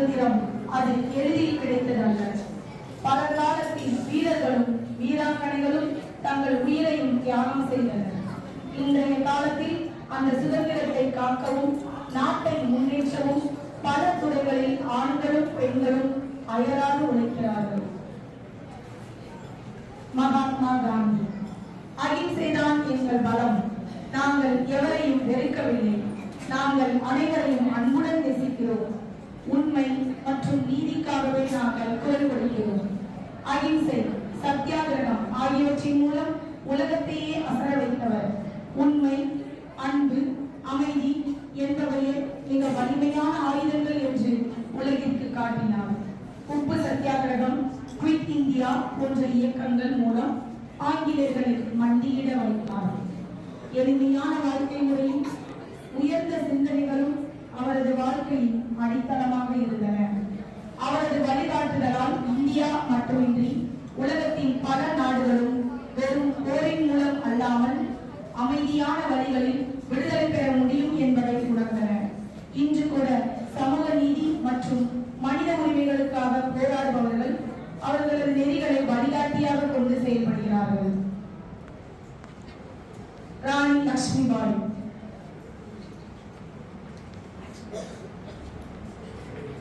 சுதந்திரம் அது எளிதில் கிடைத்ததல்ல. பழங்காலத்தில் வீரர்களும் வீராங்கனைகளும் தங்கள் உயிரையும் தியாகம் செய்தனர். இன்றைய காலத்தில் அந்த சுதந்திரத்தை காக்கவும் நாட்டை முன்னேற்றவும் பல துறைகளில் ஆண்களும் பெண்களும் அயராது உழைக்கிறார்கள். மகாத்மா காந்தி: அகிம்சைதான் எங்கள் பலம். நாங்கள் எவரையும் வெறுக்கவில்லை. நாங்கள் அனைவரையும் அன்புடன் நேசிக்கிறோம். உண்மை மற்றும் நீதிக்காகவே நாங்கள் குரல் கொடுக்கிறோம். அகிம்சை, சத்தியாகிரகம் ஆகியவற்றின் மூலம் உலகத்தையே அசர வைத்தவர். உண்மை, அன்பு, அமைதி என்பவையே மிக வலிமையான ஆயுதங்கள் என்று உலகிற்கு காட்டினார். உப்பு சத்தியாகிரகம், குவிட் இந்தியா போன்ற இயக்கங்கள் மூலம் ஆங்கிலேயர்களை மண்டியிட வைத்தார். எளிமையான வாழ்க்கை முறையும் உயர்ந்த சிந்தனைகளும் அவரது வாழ்க்கையின் அடித்தளமாக இருந்தன. அவரது வழிகாட்டுதலால் இந்தியா மட்டுமின்றி உலகத்தின் பல நாடுகளும் வெறும் போரின் மூலம் அல்லாமல் அமைதியான வழிகளில் விடுதலை பெற முடியும் என்பதை உணர்ந்தன. இன்று கூட சமூக நீதி மற்றும் மனித உரிமைகளுக்காக போராடுபவர்கள் அவர்களது நெறிகளை வழிகாட்டியாக கொண்டு செயல்படுகிறார்கள். ராணி லட்சுமிபாய்: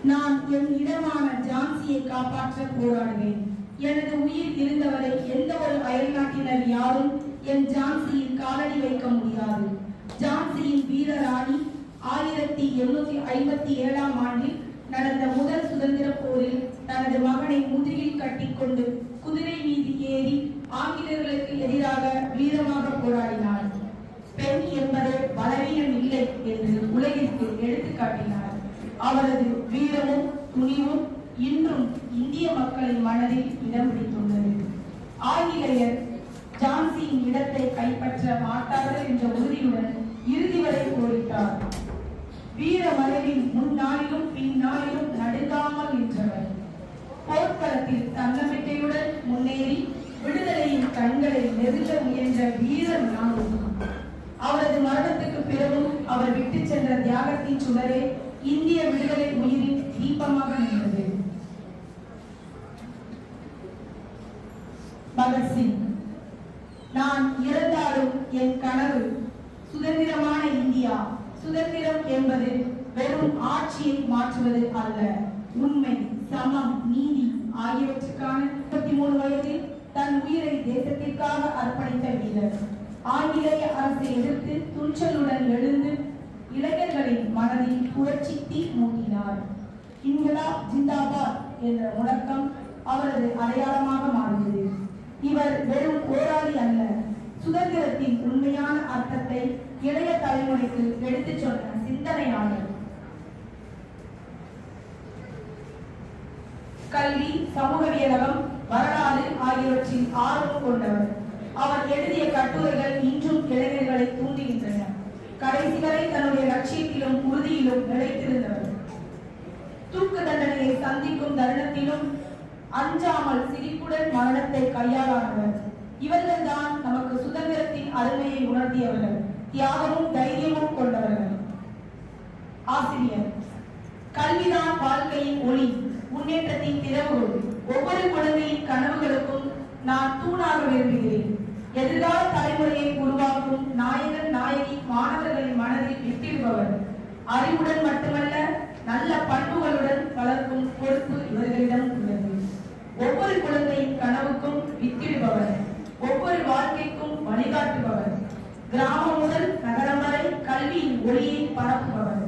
நான் என் இடமான ஜான்சியை காப்பாற்ற போராடுவேன். எனது உயிர் இருந்தவரை எந்த ஒரு அயல்நாட்டினர் யாரும் என் ஜான்சியில் காலடி வைக்க முடியாது. ஜான்சியின் வீர ராணி 1857 ஆண்டில் நடந்த முதல் சுதந்திர போரில் தனது மகனை முதுகில் கட்டிக்கொண்டு குதிரை மீது ஏறி ஆங்கிலேயர்களுக்கு எதிராக வீரமாக போராடினார். பெண் என்பது பலவீனம் இல்லை என்று உலகிற்கு எடுத்துக்காட்டினார். அவரது வீரமும் துணிவும் இன்றும் இந்திய மக்களின் மனதில் இடம் பிடித்துள்ளது. ஆங்கிலேயர் ஜான்சியின் இடத்தை கைப்பற்ற மாட்டார்கள் என்ற உறுதியுடன் இறுதி வரை போரிட்டார். வீர மறைவின் முன்னாளிலும் பின்னாளிலும் நடுங்காமல் நின்றவர். போர்க்களத்தில் தன்னம்பிக்கையுடன் முன்னேறி விடுதலையின் கண்களை நெருங்க முயன்ற வீரர் நானும். அவரது மரணத்துக்கு பிறகும் அவர் விட்டு சென்ற தியாகத்தின் சுடரே இந்திய விடுதலை உயிரின் தீபமாக நின்றது. பகத்சிங்: நான் இறந்தாலும் என் கனவு சுதந்திரமான இந்தியா. சுதந்திரம் என்பது வெறும் ஆட்சியை மாற்றுவது அல்ல. உண்மை, சமம், நீதி ஆகியவற்றுக்கான 33 வயதில் தன் உயிரை தேசத்திற்காக அர்ப்பணித்த வீரர். ஆங்கிலேய அரசை எதிர்த்து துணிச்சலுடன் எழுந்து இளைஞர்களின் மனதில் புரட்சி தீ மூட்டினார். இன்கிலாப் ஜிந்தாபாத் என்ற முழக்கம் அவரது அடையாளமாக மாறியது. இவர் வெறும் போராளி அல்ல, சுதந்திரத்தின் உண்மையான அர்த்தத்தை இளைய தலைமுறைக்கு எடுத்துச் சொன்ன சிந்தனையாளர். கல்வி, சமூகவியலகம், வரலாறு ஆகியவற்றில் ஆர்வம் கொண்டவர். அவர் எழுதிய கட்டுரைகள் இன்றும் இளைஞர்களை தூண்டுகின்றன. கடைசி வரை தன்னுடைய லட்சியத்திலும் உறுதியிலும் நிலைத்திருந்தவர். தூக்கு தண்டனையை சந்திக்கும் தருணத்திலும் அஞ்சாமல் சிரிப்புடன் மரணத்தை கையாளானவர். இவர்கள் தான் நமக்கு சுதந்திரத்தின் அருமையை உணர்த்தியவர்கள், தியாகமும் தைரியமும் கொண்டவர்கள். ஆசிரியர்: கல்விதான் வாழ்க்கையின் ஒளி, முன்னேற்றத்தின் திறவுகோல். ஒவ்வொரு குழந்தையின் கனவுகளுக்கும் நான் தூணாக விரும்புகிறேன். எதிர்கால தலைமுறையை உருவாக்கும் நாயகன் நாயகி மாணவர்களின் மனதில் வித்திடுபவர். அறிவுடன் மட்டுமல்ல, நல்ல பண்புகளுடன் வளர்க்கும் பொறுப்பு இவர்களிடம் உள்ளது. ஒவ்வொரு குழந்தையின் கனவுக்கும் வித்திடுபவர், ஒவ்வொரு வாழ்க்கைக்கும் வழிகாட்டுபவர். கிராமம் முதல் நகரம் வரை கல்வியின் ஒளியை பரப்புபவர்.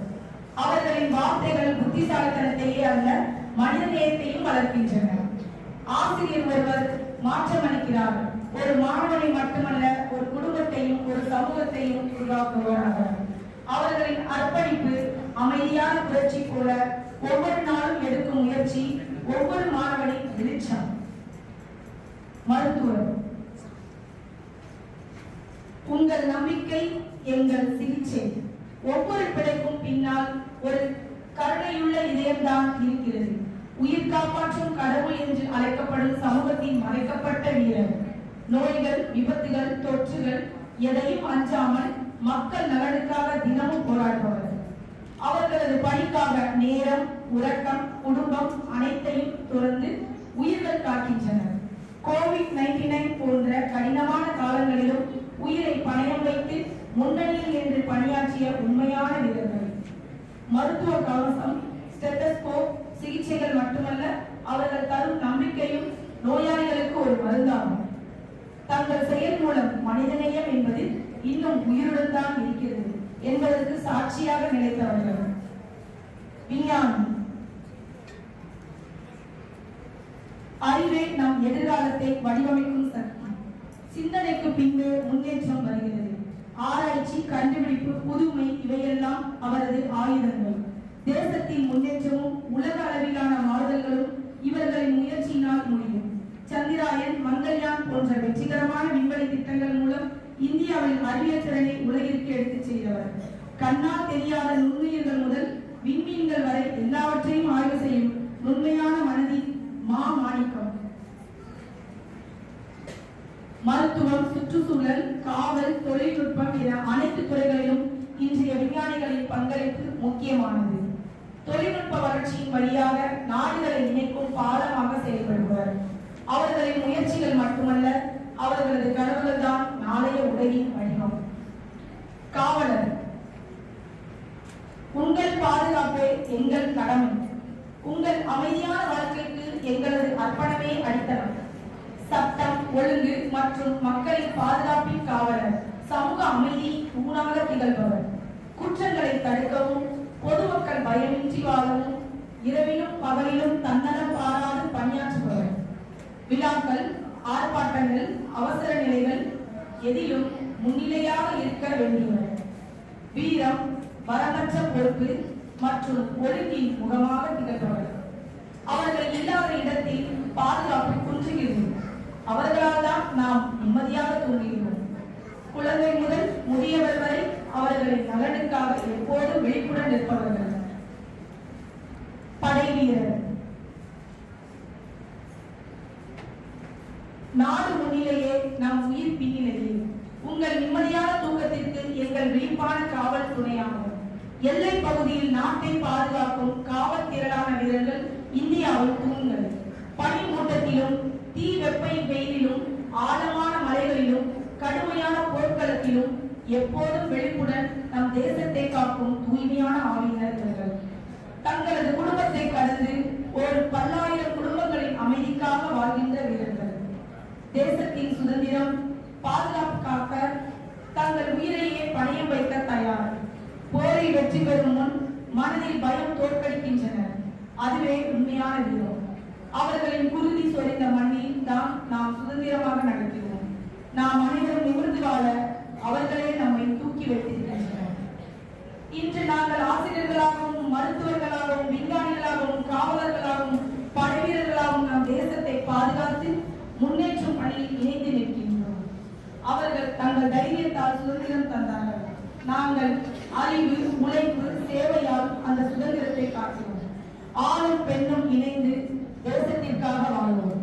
அவர்களின் வார்த்தைகள் புத்திசாலித்தனத்தையே அல்ல, மனித நேயத்தையும் வளர்க்கின்றன. ஆசிரியர் ஒருவர் மாற்றமளிக்கிறார். ஒரு மாணவனை மட்டுமல்ல, ஒரு குடும்பத்தையும் ஒரு சமூகத்தையும் உருவாக்குவார். அவர்களின் அர்ப்பணிப்பு அமைதியான புரட்சி போல ஒவ்வொரு நாளும் எடுக்கும் முயற்சி ஒவ்வொரு மாணவனின் வெளிச்சம். மருத்துவர்: உங்கள் நம்பிக்கை எங்கள் சிகிச்சை. ஒவ்வொரு பிழைக்கும் பின்னால் ஒரு கருணையுள்ள இதயம்தான் இருக்கிறது. உயிர் காப்பாற்றும் கடவுள் என்று அழைக்கப்படும் சமூகத்தின் மறைக்கப்பட்ட வீரர். நோய்கள், விபத்துகள், தொற்றுகள் எதையும் அஞ்சாமல் மக்கள் நலனுக்காக தினமும் போராடுபவர். அவர்களது பணிக்காக நேரம், உறக்கம், குடும்பம் அனைத்தையும் துறந்து உயிர்கள் காக்கின்றனர். கோவிட்-19 போன்ற கடினமான காலங்களிலும் உயிரை பணயம் வைத்து முன்னணியில் என்று பணியாற்றிய உண்மையான வீரர்கள். மருத்துவ கவசம், ஸ்டெத்தஸ்கோப் சிகிச்சைகள் மட்டுமல்ல, அவர்கள் தரும் நம்பிக்கையும் நோயாளிகளுக்கு ஒரு மருந்தாகும். தங்கள் செயல் மூலம் மனிதநேயம் என்பது இன்னும் உயிருடன் தான் இருக்கிறது என்பதற்கு சாட்சியாக நிலைத்தவர்கள். விஞ்ஞானி. அறிவே நம் எதிர்காலத்தை வடிவமைக்கும் சக்தி. சிந்தனைக்கு பின்பு முன்னேற்றம் வருகிறது. ஆராய்ச்சி, கண்டுபிடிப்பு, புதுமை இவையெல்லாம் அவரது ஆயுதங்கள். தேசத்தின் முன்னேற்றமும் உலக அளவிலான மாறுதல்களும் இவர்களின் முயற்சியினால் முடியும். சந்திராயன், மங்கள்யான் போன்ற வெற்றிகரமான விண்வெளி திட்டங்கள் மூலம் இந்தியாவின் அறிவியல் திறனை உலகிற்கு எடுத்துச் சென்றவர். கண்ணால் தெரியாத நுண்ணுயிர்கள் முதல் விண்மீன்கள் வரை எல்லாவற்றையும் ஆய்வு செய்யும் உண்மையான மனதின் மாணிக்கம். மருத்துவம், சுற்றுச்சூழல், காவல், தொழில்நுட்பம் என அனைத்து துறைகளிலும் இன்றைய விஞ்ஞானிகளின் பங்களிப்பு முக்கியமானது. தொழில்நுட்ப வளர்ச்சியின் வழியாக நாடுகளை இணைக்கும் பாலமாக செயல்படுவர். அவர்களின் முயற்சிகள் மட்டுமல்ல, அவர்களது கனவுகள் தான் நாளைய உலகின் வடிவம். காவலர். உங்கள் பாதுகாப்பே எங்கள் கடமை. உங்கள் அமைதியான வாழ்க்கைக்கு எங்களது அர்ப்பணமே அடித்தளம். சட்டம், ஒழுங்கு மற்றும் மக்களின் பாதுகாப்பின் காவலர். சமூக அமைதி தூணாக திகழ்பவர். குற்றங்களை தடுக்கவும், பொதுமக்கள் பயமின்றி வாழவும் இரவிலும் பகலிலும் தன்னலம் பாராது பணியாற்றுபவர். விழாக்கள், ஆர்ப்பாட்டங்கள், அவசர நிலைகள் எதிலும் முன்னிலையாக இருக்க வேண்டியவர். வீரம், வரமற்ற பொறுப்பு மற்றும் ஒழுங்கின் முகமாக திகழ்பவர். அவர்கள் இல்லாத இடத்தில் பாதுகாப்பு குன்றுகிறது. அவர்களால் தான் நாம் நிம்மதியாக தூங்குகிறோம். குழந்தை முதல் முதியவர் வரை அவர்களின் நலனுக்காக எப்போதும் விழிப்புடன் நிற்பவர்கள். படை வீரர். நாடு முன்னிலையே, நம் உயிர் பின்னிலையே. உங்கள் நிம்மதியான தூக்கத்திற்கு எங்கள் விழிப்பான காவல் துணையாகும். எல்லை பகுதியில் நாட்டை பாதுகாக்கும் காவல் திரளான வீரர்கள் இந்தியாவில் தூண்கள். பனி மூட்டத்திலும், தீ வெப்பை வெயிலிலும், ஆழமான மலைகளிலும், கடுமையான போர்க்களத்திலும் எப்போதும் வெளிப்புடன் நம் தேசத்தை காக்கும் தூய்மையான ஆவியினர்கள். தங்களது குடும்பத்தை கடந்து ஒரு பல்லாயிரம் குடும்பங்களின் அமைதிக்காக வாழ்கின்ற வீரர்கள். தேசத்தின் சுதந்திரம், பாதுகாப்பு காக்க தங்கள் உயிரையே பணயம் வைக்க தயார். போரை வெற்றி பெறும் முன் மனதில் பயம் தோற்கடிக்கின்றனர். அதுவே உண்மையான வீரம். அவர்களின் குருதி சொரிந்த மண்ணில் தான் நாம் சுதந்திரமாக நடக்கிறோம். நாம் அனைவரும் நிமிர்ந்து வாழ அவர்களே நம்மை தூக்கி வைத்திருக்கின்றனர். இன்று நாங்கள் ஆசிரியர்களாகவும், மருத்துவர்களாகவும், விஞ்ஞானிகளாகவும், காவலர்களாகவும், படை வீரர்களாகவும் நம் தேசத்தை பாதுகாத்து முன்னேற்றும் பணியில் இணைந்து நிற்கின்றோம். அவர்கள் தங்கள் தைரியத்தால் சுதந்திரம் தந்தார்கள். நாங்கள் அறிவு, உழைப்பு, சேவையால் அந்த சுதந்திரத்தை காக்கிறோம். ஆணும் பெண்ணும் இணைந்து தேசத்திற்காக வாழ்வோம்.